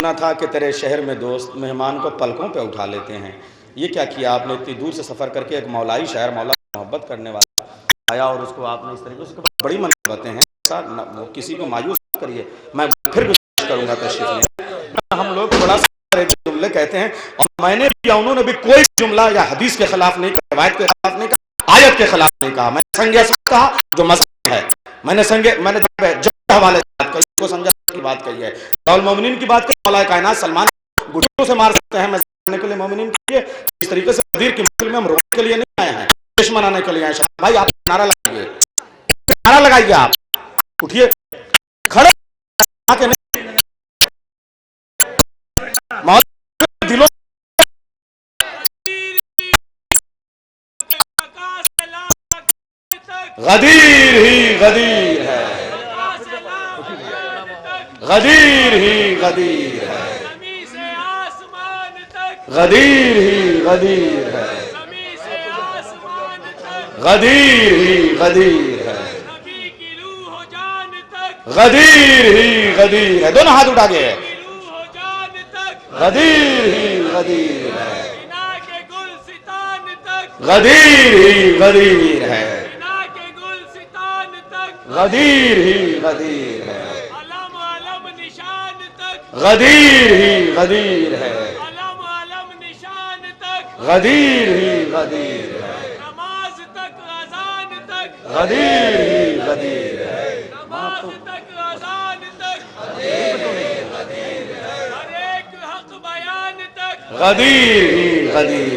سنا تھا کہ تیرے شہر میں دوست مہمان کو پلکوں پہ اٹھا لیتے ہیں. یہ کیا کیا آپ نے؟ اتنی دور سے سفر کر کے ایک مولائی شاعر، مولا محبت کرنے والا آیا اور اس کو آپ نے اس طریقے سے بڑی منقبتیں ہیں. وہ کسی کو مایوس نہ کریے. میں پھر کوشش کروں گا تشریف لیں. ہم لوگ بڑا سارے جملے کہتے ہیں اور میں نے یا انہوں نے بھی کوئی جملہ یا حدیث کے خلاف نہیں کہا، روایت کے خلاف نہیں کہا، آیت کے خلاف نہیں کہا. میں نے سنگ اثر کہا جو مذہب ہے. میں نے جب حوالے سے بات کہی، کو سنجا کی بات کہی ہے، المومنین کی بات کہی. مولا کائنات سلمان گھٹنوں سے مار سکتے ہیں. میں کرنے کے لیے مومنین کے لیے اس طریقے سے قدیر کی محفل میں ہم رونے کے لیے نہیں آئے ہیں، جشن منانے کے لیے آئے ہیں. بھائی آپ نعرہ لگائیے، نعرہ لگائیے. آپ اٹھیے کھڑے کے نہیں دلوں غدیر ہی غدیر ہے، غدیر ہی غدیر ہے، غدیر ہی غدیر ہے، غدیر ہی غدیر ہے، غدیر ہی غدیر ہے. دونوں ہاتھ اٹھا کے غدیر ہی غدیر ہے، غدیر ہی غدیر ہے، غدیر ہی غدیر ہے، غدیر ہی غدیر ہے، غدیر ہی غدیر ہے، غدیر ہی غدیر ہے. غدیر ہی غدیر ہے،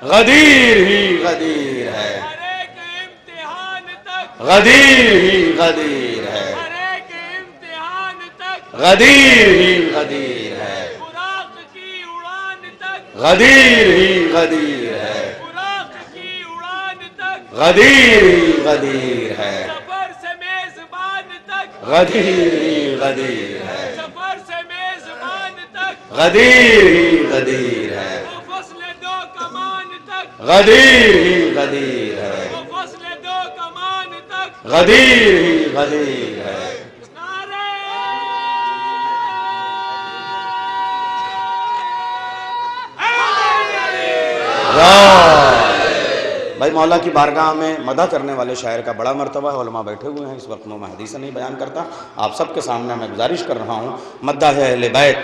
غدیر ہی غدیر ہے، غدیر ہی غدیر ہے، غدیر ہی غدیر ہے، غدیر ہی غدیر ہے، غدیر ہی غدیر ہے، غدیر ہی غدیر ہے، غدیر ہی غدیر ہے، غدیر ہی غدیر ہے، غدیر ہی غدیر ہے. بھائی مولا کی بارگاہ میں مدح کرنے والے شاعر کا بڑا مرتبہ ہے. علماء بیٹھے ہوئے ہیں اس وقت، میں حدیث نہیں بیان کرتا. آپ سب کے سامنے میں گزارش کر رہا ہوں، مداح اہل بیت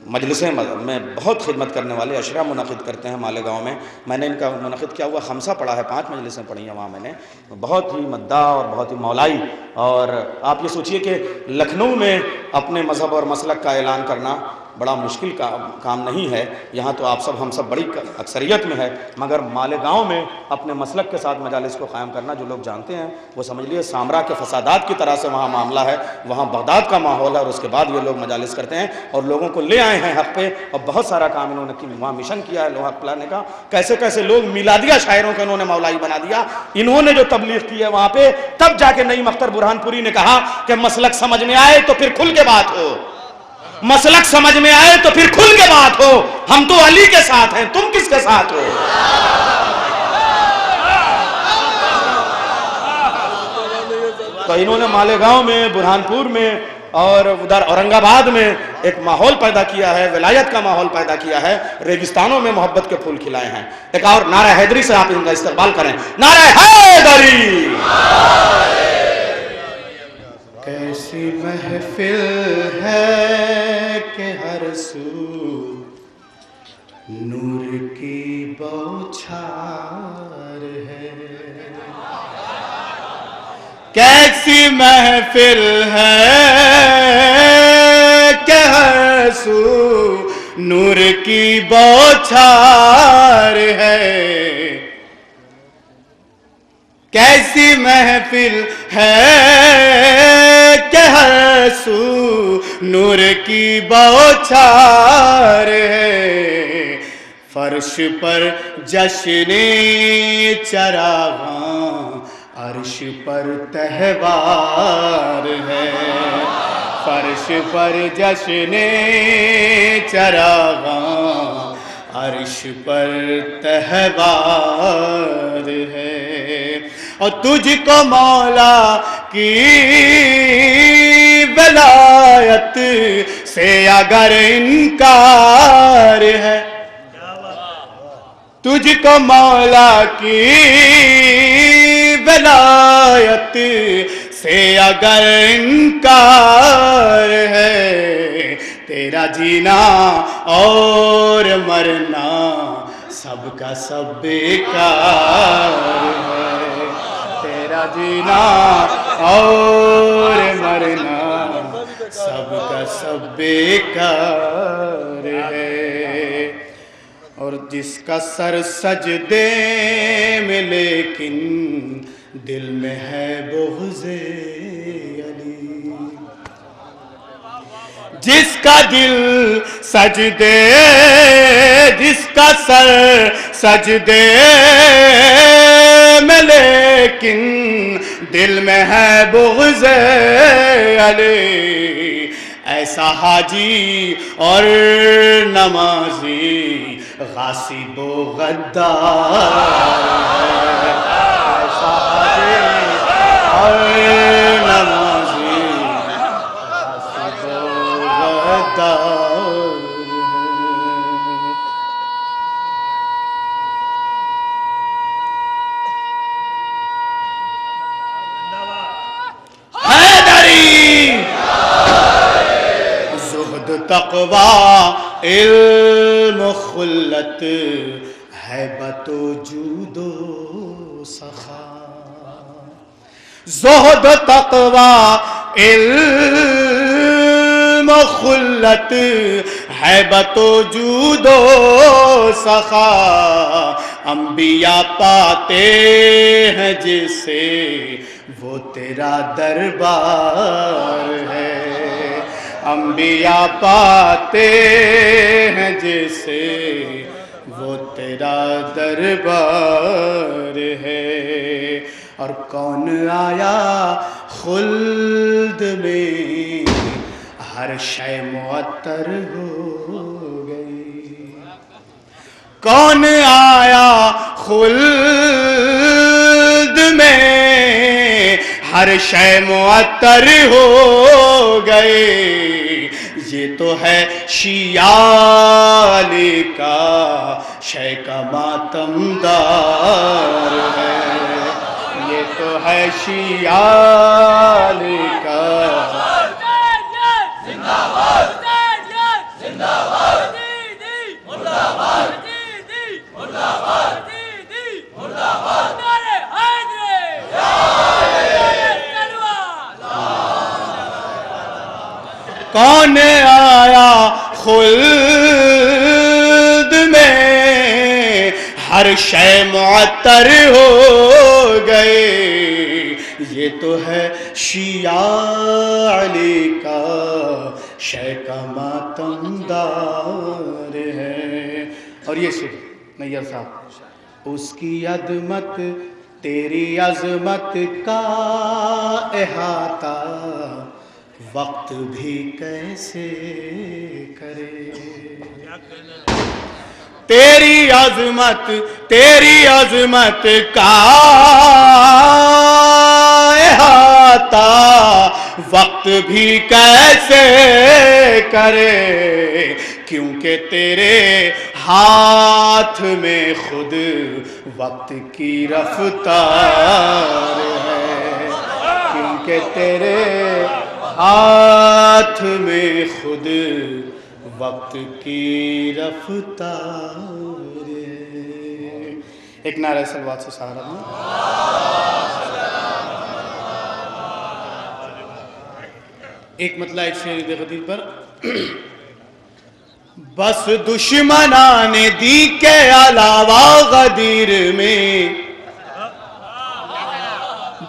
مجلسیں میں بہت خدمت کرنے والے اشرا منعقد کرتے ہیں مالیگاؤں میں. میں نے ان کا منعقد کیا ہوا خمسہ پڑھا ہے، 5 مجلسیں پڑھی ہیں وہاں میں نے. بہت ہی مداح اور بہت ہی مولائی. اور آپ یہ سوچئے کہ لکھنؤ میں اپنے مذہب اور مسلک کا اعلان کرنا بڑا مشکل کام نہیں ہے. یہاں تو آپ سب ہم سب بڑی اکثریت میں ہے، مگر مالیگاؤں میں اپنے مسلک کے ساتھ مجالس کو قائم کرنا جو لوگ جانتے ہیں وہ سمجھ لیے سامرا کے فسادات کی طرح سے وہاں معاملہ ہے. وہاں بغداد کا ماحول ہے اور اس کے بعد یہ لوگ مجالس کرتے ہیں اور لوگوں کو لے آئے ہیں حق پہ. اور بہت سارا کام انہوں نے وہاں مشن کیا ہے لوہا پلانے کا. کیسے کیسے لوگ میلادیہ شاعروں کو انہوں نے مولائی بنا دیا. انہوں نے جو تبلیغ کی ہے وہاں پہ، تب جا کے نعیم اختر برہان پوری نے کہا کہ مسلک سمجھ میں آئے تو پھر کھل کے بات ہو، مسلک سمجھ میں آئے تو پھر کھل کے بات ہو. ہم تو علی کے ساتھ ہیں، تم کس کے ساتھ ہو؟ تو انہوں نے مالیگاؤں میں، برہان پور میں اور ادھر اورنگ آباد میں ایک ماحول پیدا کیا ہے، ولایت کا ماحول پیدا کیا ہے. ریگستانوں میں محبت کے پھول کھلائے ہیں. ایک اور نعرہ حیدری سے آپ ان کا استقبال کریں. نعرہ حیدری! کیسی محفل ہے کہ ہر سو نور کی بوچھار ہے. کیسی محفل ہے کہ ہر سو نور کی بوچھار ہے. کیسی محفل ہے کہ ہر سو نور کی بوچھار ہے. فرش پر جشن چراغاں، عرش پر تہوار ہے. فرش پر جشن چراغاں، عرش پر تہوار ہے. اور تجھ کو مولا کی ولایت ولایت سے اگر انکار ہے، تجھ کو مولا کی ولایت سے اگر انکار ہے، تیرا جینا اور مرنا سب کا سب بیکار ہے، تیرا جینا اور مرنا سب کا سب بیکار ہے۔ اور جس کا سر سجدے میں لیکن دل میں ہے بغض علی، جس کا دل سجدے، جس کا سر سجدے میں لیکن دل میں ہے بغض علی، ایسا حاجی اور نمازی غاصب و غدار ہے، ایسا حاجی اور نمازی غاصب و غدار ہے۔ حیدری زہد تقوی علم و خلت ہیبت و جود و سخا، زہد تقوی علم و خلت ہیبت و جود و سخا، انبیاء پاتے ہیں جسے وہ تیرا دربار ہے، انبیاء پاتے ہیں جسے وہ تیرا دربار ہے۔ اور کون آیا خلد میں ہر شے معطر ہو گئی، کون آیا خلد میں ہر شے معطر ہو گئے، یہ تو ہے شیعہ علی کا شے کا ماتم دار ہے، یہ تو ہے شیعہ علی کا کون آیا خلد میں ہر شے معطر ہو گئے، یہ تو ہے شیعہ علی کا شے کا ماتم دار ہے۔ اور یہ شعر نیّر صاحب، اس کی عظمت تیری عظمت کا احاطہ وقت بھی کیسے کرے، تیری عظمت کا احاطہ وقت بھی کیسے کرے، کیونکہ تیرے ہاتھ میں خود وقت کی رفتار ہے، کیونکہ تیرے ہاتھ میں خود وقت کی رفتار ہے۔ ایک نعرہ صلوات سے سہارا دوں۔ ایک مطلع ایک شعر دے غدیر پر، بس دشمنان دی کے علاوہ غدیر میں،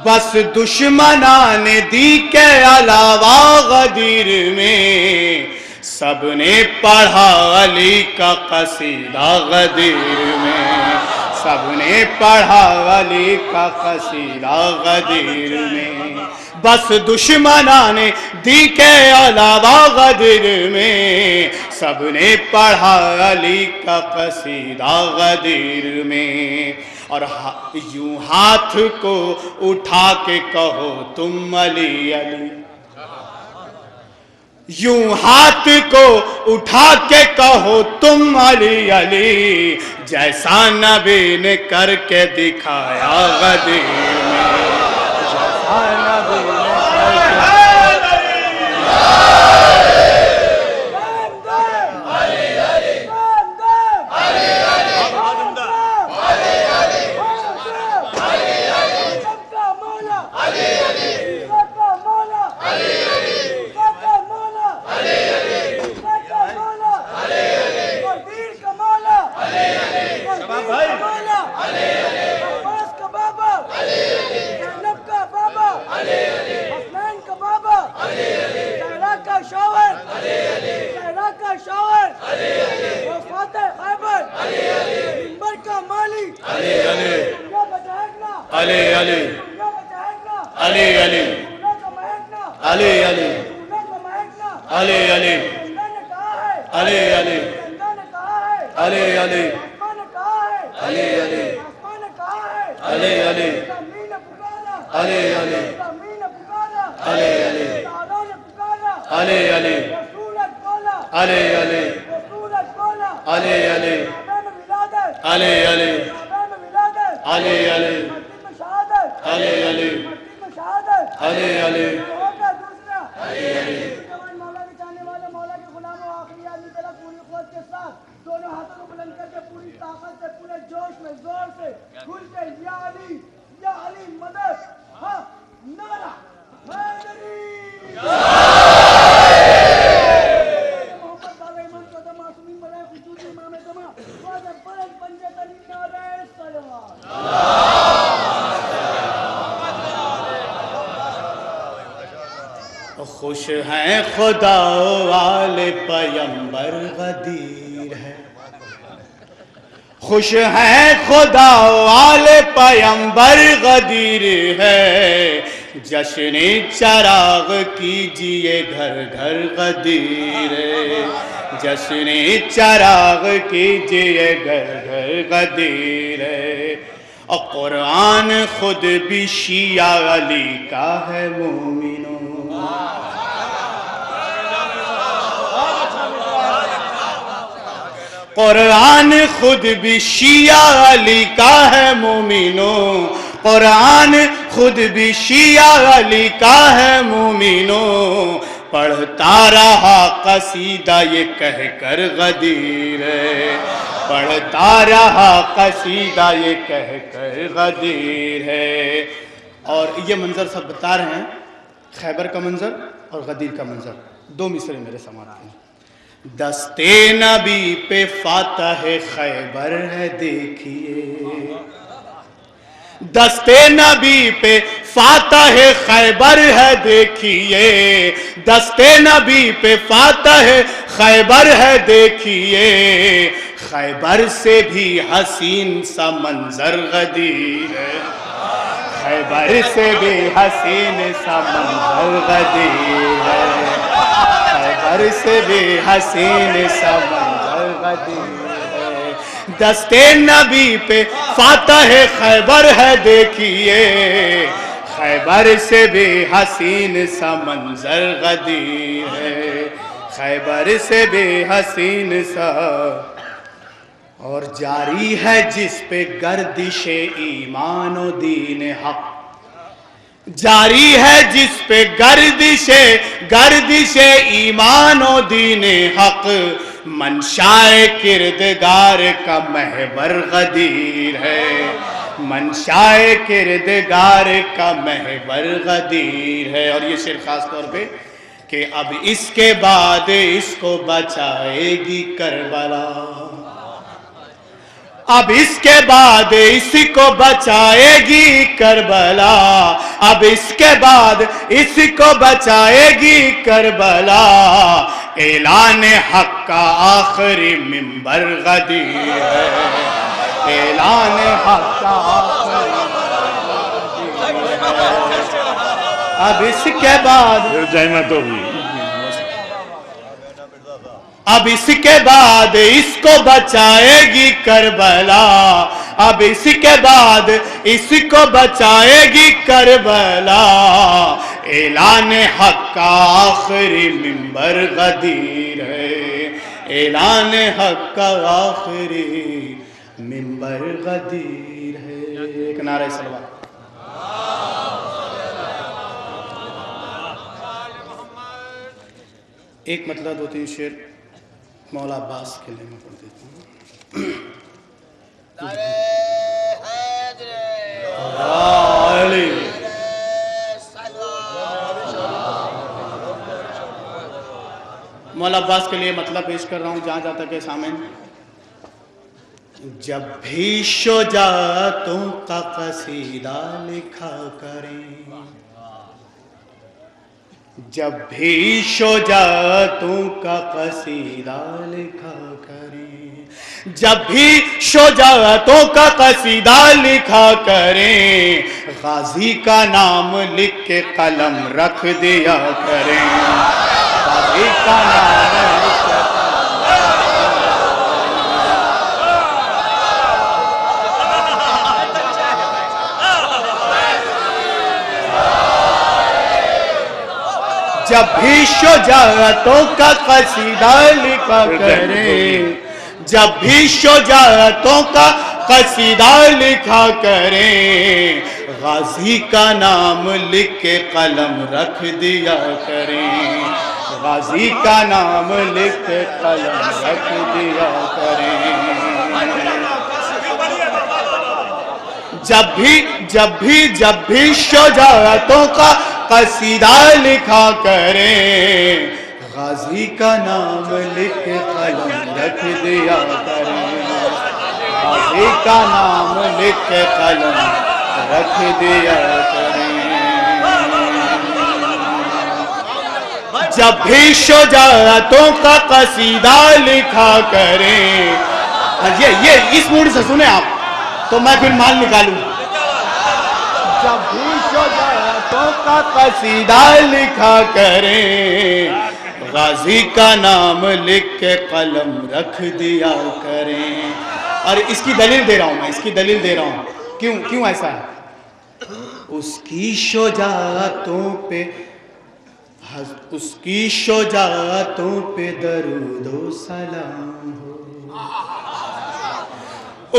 بس دشمنان دی کے علاوہ غدیر میں، سب نے پڑھا علی کا قصیدہ غدیر میں، سب نے پڑھا علی کا قصیدہ غدیر میں، بس دشمنان دی کے علاوہ غدیر میں، سب نے پڑھا علی کا قصیدہ غدیر میں، اور یوں ہاتھ کو اٹھا کے کہو تم علی علی، یوں ہاتھ کو اٹھا کے کہو تم علی علی، جیسا نبی نے کر کے دکھایا غدیر میں، جیسا نبی نے علی علی علی علی علی علی علی علی علی علی علی علی علی علی علی دونوں ہاتھوں کو بلند کر کے پوری طاقت سے پورے جوش میں زور سے کھل کے یا علی مدد ہاں نعرہ حیدری محمد والا امام قدم معصومین بلائے خصوصی امام زمان واجہ بلند پنجے تنی نعرہ صلوات خوش ہیں خدا والے پیمبر غدیر ہے، خوش ہیں خدا والے پیمبر غدیر ہے، جشن چراغ کیجئے گھر گھر غدیر ہے، جشن چراغ کیجئے گھر گھر غدیر ہے، اور قرآن خود بھی شیعہ علی کا ہے مومنوں، قرآن خود بھی شیعہ علی کا ہے مومنوں، قرآن خود بھی شیعہ علی کا ہے مومنوں، پڑھتا رہا قصیدہ یہ کہہ کر غدیر ہے، پڑھتا رہا قصیدہ یہ کہہ کر غدیر ہے۔ اور یہ منظر سب بتا رہے ہیں، خیبر کا منظر اور غدیر کا منظر، دو مصرے میرے سماعت ہیں۔ دستے نبی پہ فاتح خیبر ہے دیکھیے، دستے نبی پہ فاتح خیبر ہے دیکھیے، دستے نبی پہ فاتح خیبر ہے دیکھیے، خیبر سے بھی حسین سا منظر غدیر ہے، خیبر سے بھی حسین سا منظر غدیر ہے، خیبر سے بھی حسین سا منظر غدیر ہے، دستے نبی پہ فاتح خیبر ہے دیکھیے، خیبر سے بھی حسین سا منظر غدیر ہے، خیبر سے بھی حسین سا، اور جاری ہے جس پہ گردش ایمان و دین حق، جاری ہے جس پہ گردش ایمان و دین حق، منشائے کردگار کا محور غدیر ہے، منشائے کردگار کا محور غدیر ہے۔ اور یہ شعر خاص طور پہ کہ اب اس کے بعد اس کو بچائے گی کربلا، اب اس کے بعد اس کو بچائے گی کربلا، اب اس کے بعد اس کو بچائے گی کربلا، اعلان حق کا آخری منبر غدیر ہے، اعلان حق کا آخری منبر غدیر ہے، اب اس کے بعد جائمت ہوگی، اب اس کے بعد اس کو بچائے گی کربلا، اب اس کے بعد اس کو بچائے گی کربلا، اعلان حق کا آخری منبر غدیر ہے، اعلان حق کا آخری منبر غدیر ہے۔ ایک نعرہ صلوات۔ ایک مطلب 2-3 شعر مولا عباس کے لیے میں پڑھ دیتا ہوں۔ مولا عباس کے لیے مطلب پیش کر رہا ہوں جہاں جہاں تک ہے سامعین۔ جب بھی شجاعتوں کا قصیدہ لکھا کریں، جب بھی شجاعتوں کا قصیدہ لکھا کریں، جب بھی شجاعتوں کا قصیدہ لکھا کریں، غازی کا نام لکھ کے قلم رکھ دیا کریں، غازی کا نام لکھ کے جب بھی شجاعتوں کا قصیدہ لکھا کریں، جب بھی شجاعتوں کا قصیدہ لکھا کریں، غازی کا نام لکھ کے قلم رکھ دیا کریں، غازی کا نام لکھ کے قلم رکھ دیا کریں۔ جب بھی شجاعتوں کا قصیدہ لکھا کریں، غازی کا نام لکھ کے قلم رکھ دیا کریں، غازی کا نام لکھ کے قلم رکھ دیا کریں۔ جب بھی شجاعتوں کا قصیدہ لکھا کریں، یہ اس موڈ سے سنیں آپ تو میں پھر مال نکالوں۔ جب بھی شجاعتوں کا قصیدہ لکھا کریں، غازی کا نام لکھ کے قلم رکھ دیا کریں۔ اور اس کی دلیل دے رہا ہوں میں، اس کی دلیل دے رہا ہوں کیوں ایسا ہے۔ اس کی شجاعتوں پہ درود و سلام ہو،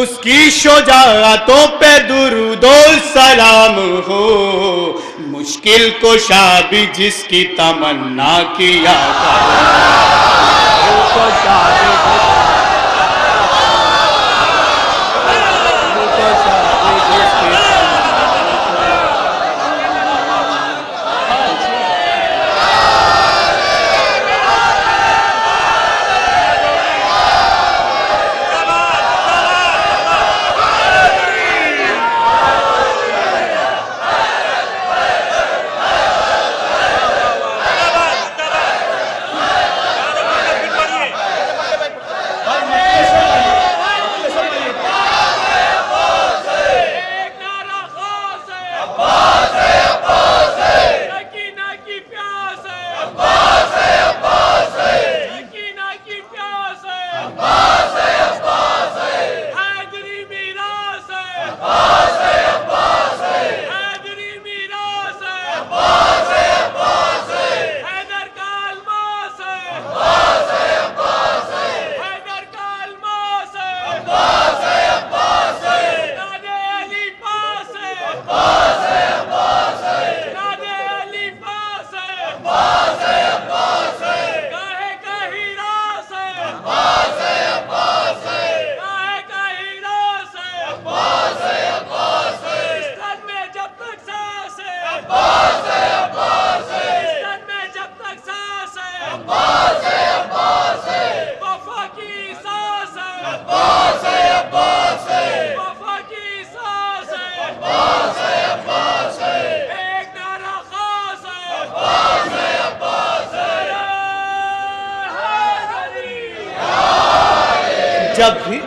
اس کی شجاعتوں پہ درود و سلام ہو، مشکل کشا بھی جس کی تمنا کیا کرے، جب بھی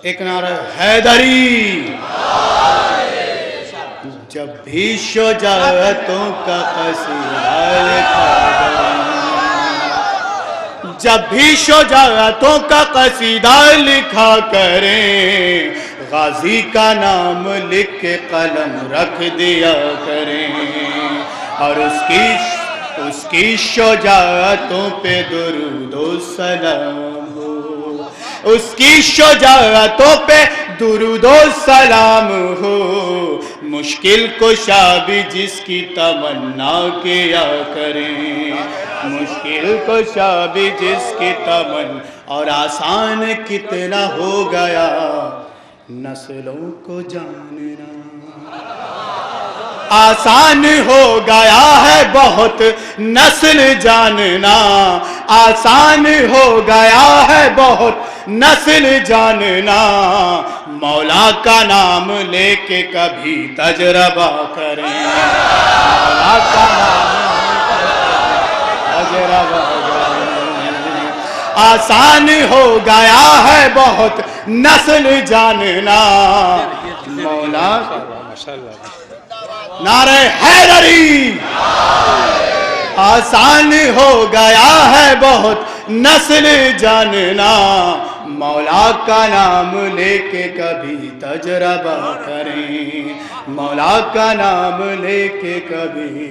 ایک نعرہ حیدری. جب بھی شجاعتوں کا قصیدہ لکھا کریں، جب بھی شجاعتوں کا قصیدہ لکھا کریں، غازی کا نام لکھ کے قلم رکھ دیا کریں، اور اس کی شجاعتوں پہ درود و سلام ہو، اس کی شجاعتوں پہ درود و سلام ہو. مشکل کشا بھی جس کی تمنا کیا کریں، مشکل کشا بھی جس کی تمنا. اور آسان کتنا ہو گیا نسلوں کو جاننا، آسان ہو گیا ہے بہت نسل جاننا، آسان ہو گیا ہے بہت نسل جاننا. مولا کا نام لے کے کبھی تجربہ کریں، مولا کا نام تجربہ کریں. آسان ہو گیا ہے بہت نسل جاننا. مولا نعرہ حیدری. آسان ہو گیا ہے بہت نسل جاننا، مولا کا نام لے کے کبھی تجربہ کریں، مولا کا نام لے کے کبھی.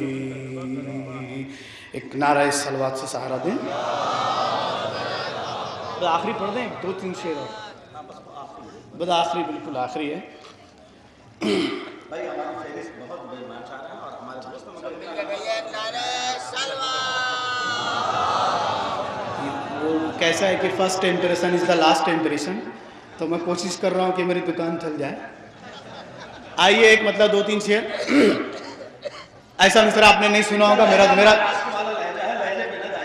ایک نعرہ صلوات سے سہارا دیں. آخری پڑھ دیں، 2-3 شعر اور بس آخری، بالکل آخری ہے. بھائی ہماری فہرست بہت بےمان چاہ رہے ہیں اور ہمارے دوستوں میں وہ کیسا ہے کہ first impression is the last impression, تو میں کوشش کر رہا ہوں کہ میری دکان چل جائے. آئیے ایک مطلب 2-3 شعر. ایسا مصرع آپ نے نہیں سنا ہوگا،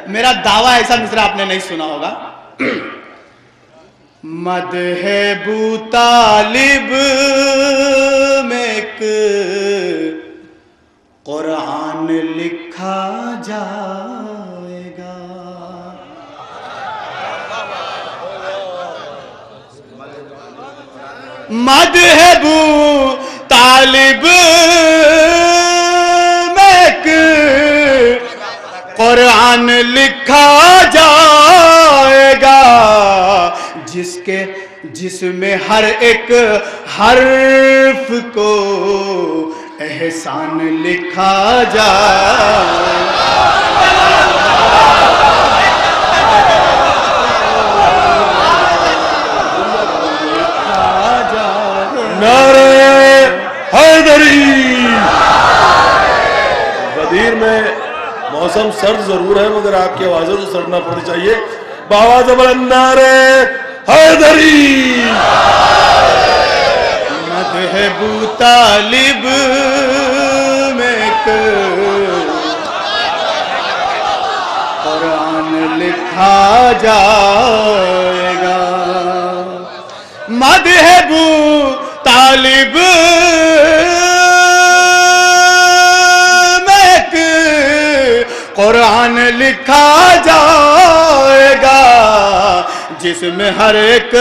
میرا دعویٰ ایسا مصرع آپ نے نہیں سنا ہوگا. مدح بو طالب میں ایک قرآن لکھا جائے گا، مدح بو طالب میں ایک قرآن لکھا جائے گا، جس میں ہر ایک حرف کو احسان لکھا جائے. نعرہ حیدری. غدیر میں موسم سرد ضرور ہے مگر آپ کی آوازیں تو سرد نہ پڑنی چاہیے. بآواز بلند نعرہ حیدری. مدح بو طالب میں ایک قرآن لکھا جائے گا، مدح بو طالب میں ایک قرآن لکھا جائے گا، جس میں ہر ایک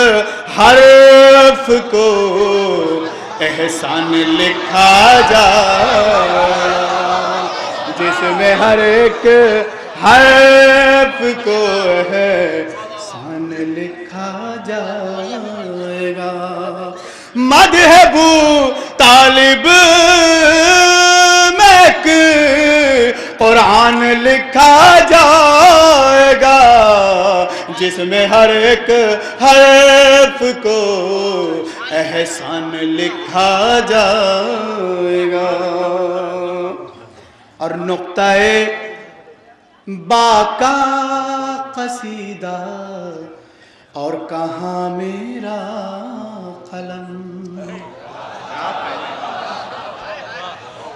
حرف کو احسان لکھا جائے، جس میں ہر ایک حرف کو احسان لکھا جائے گا. مدح بو طالب میں ایک قرآن لکھا جائے گا، جس میں ہر ایک حرف کو احسان لکھا جائے گا. اور نقطہ با کا قصیدہ اور کہاں میرا قلم،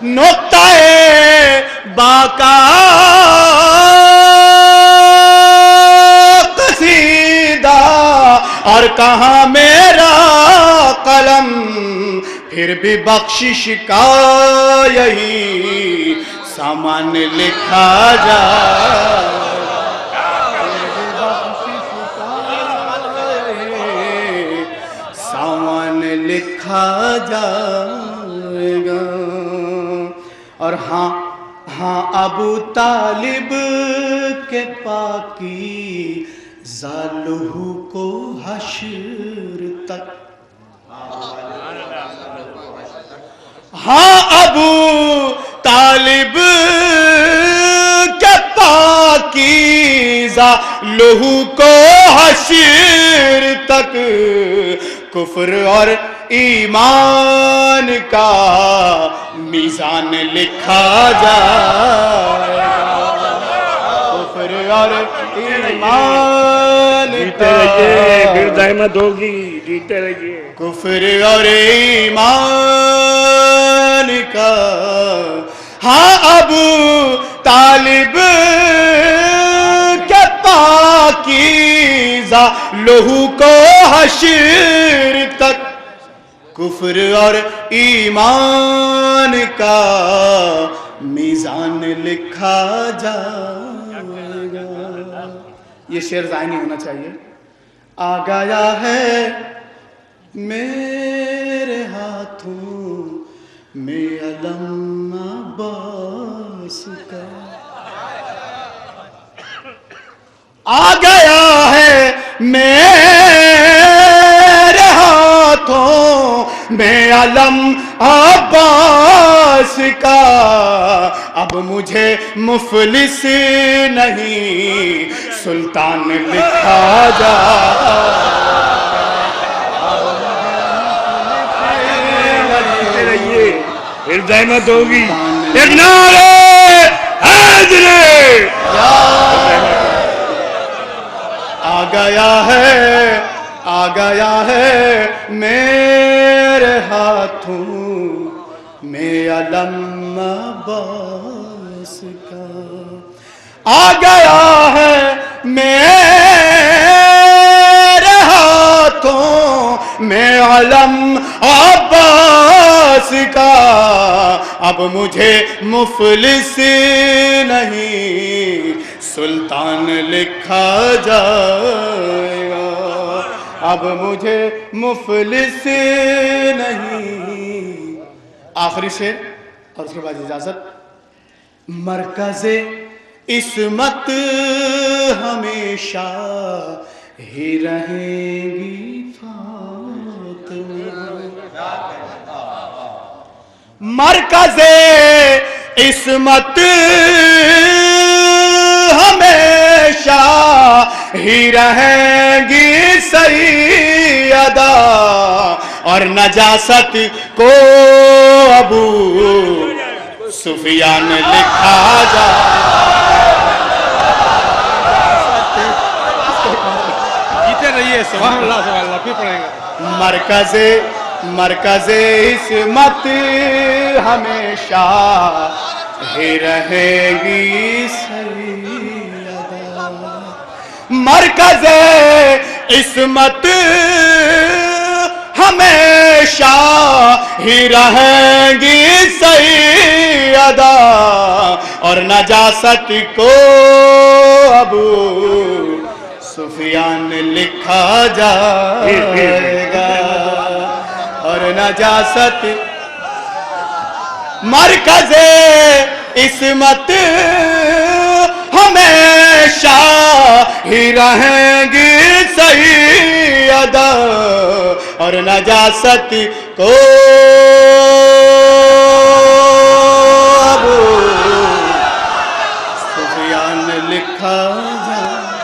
نقطہ با کا قصیدہ اور کہاں میرا قلم، پھر بھی بخشش کا یہی سامان لکھا جائے. لکھا جائے گا. اور ہاں ابو طالب کے پاکی لہو کو حشر تک. ہاں ابو طالب کے پاکیزہ لہو کو حشر تک کفر اور ایمان کا میزان لکھا جائے گا. کفر اور ایمان کا پھر زحمت ہوگی. جیتے رہیے. کفر اور ایمان کا ہاں ابو طالب کے پاکیزہ لہو کو حشر تک کفر اور ایمان کا میزان لکھا جائے گا. یہ شعر ضائع نہیں ہونا چاہیے. آ گیا ہے میرے ہاتھوں میں علم عباس کا. آ گیا ہے میرے ہاتھوں میں علم عباس کا. اب مجھے مفلس نہیں سلطان لکھا جا. پھر زحمت ہوگی. ایک نعرہ حیدری. آ گیا ہے میرے ہاتھوں میں علم عباس کا. آ گیا ہے میرے ہاتھوں میں علم عباس کا. اب مجھے مفلس نہیں سلطان لکھا جائے گا. اب مجھے مفلس نہیں. آخری شعر اور اس کے بعد اجازت. مرکز عصمت ہمیشہ ہی رہیں گی فاطمہ. مرکز عصمت ہمیشہ ہی رہیں گی سیدہ. اور نجاست کو ابو سفیان لکھا جا. جیتے رہیے. سبحان اللہ سبحان اللہ. پھر پڑھیں گے. مرکز عصمت ہمیشہ ہی رہے گی سیدہ. مرکز عصمت ہمیشہ ہی رہیں گی سیدہ. اور نجاست کو ابو سفیان لکھا جائے گا. اور نجاست مرکز عصمت ہمیشہ ہی رہیں گی سیدہ. اور نجاست کو ابو سفیان لکھا جائے.